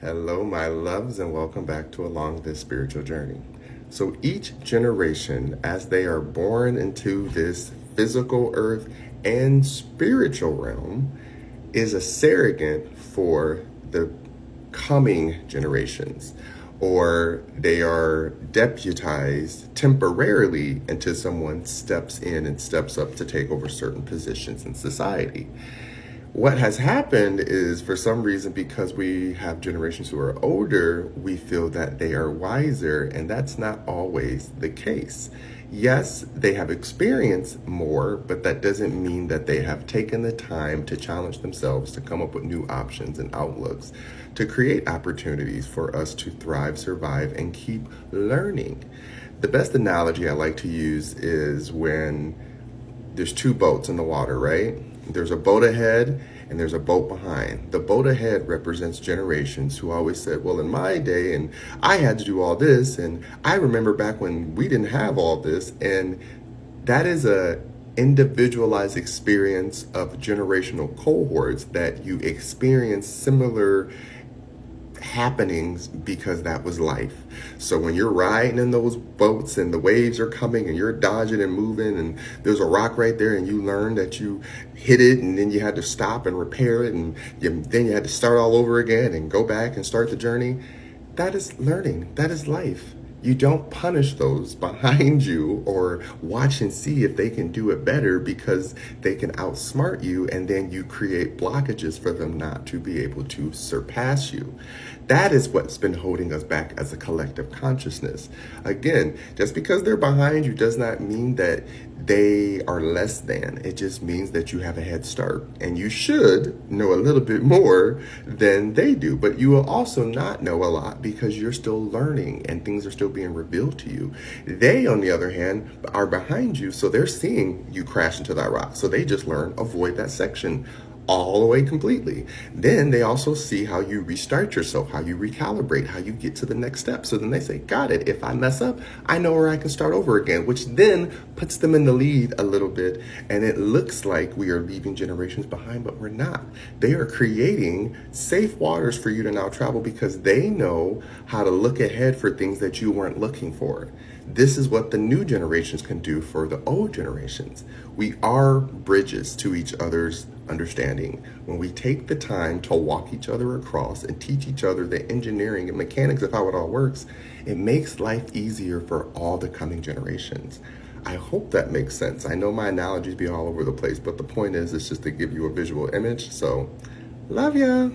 Hello, my loves, and welcome back to Along This Spiritual Journey. So, each generation, as they are born into this physical earth and spiritual realm, is a surrogate for the coming generations, or they are deputized temporarily until someone steps in and steps up to take over certain positions in society. What has happened is, for some reason, because we have generations who are older, we feel that they are wiser, and that's not always the case. Yes, they have experienced more, but that doesn't mean that they have taken the time to challenge themselves, to come up with new options and outlooks, to create opportunities for us to thrive, survive, and keep learning. The best analogy I like to use is when there's two boats in the water, right? There's a boat ahead and there's a boat behind. The boat ahead represents generations who always said, well, in my day, and I had to do all this, and I remember back when we didn't have all this. And that is a individualized experience of generational cohorts that you experience similar happenings because that was life. So when you're riding in those boats and the waves are coming and you're dodging and moving and there's a rock right there and you learn that you hit it and then you had to stop and repair it and then you had to start all over again and go back and start the journey, that is learning. That is life. You don't punish those behind you or watch and see if they can do it better because they can outsmart you, and then you create blockages for them not to be able to surpass you. That is what's been holding us back as a collective consciousness. Again, just because they're behind you does not mean that they are less than. It just means that you have a head start, and you should know a little bit more than they do, but you will also not know a lot because you're still learning and things are still being revealed to you. They, on the other hand, are behind you, so they're seeing you crash into that rock. So they just learn, avoid that section all the way completely. Then they also see how you restart yourself, how you recalibrate, how you get to the next step. So then they say, got it. If I mess up, I know where I can start over again, which then puts them in the lead a little bit. And it looks like we are leaving generations behind, but we're not. They are creating safe waters for you to now travel because they know how to look ahead for things that you weren't looking for. This is what the new generations can do for the old generations. We are bridges to each other's understanding. When we take the time to walk each other across and teach each other the engineering and mechanics of how it all works, it makes life easier for all the coming generations. I hope that makes sense. I know my analogies be all over the place, but the point is, it's just to give you a visual image. So, love ya.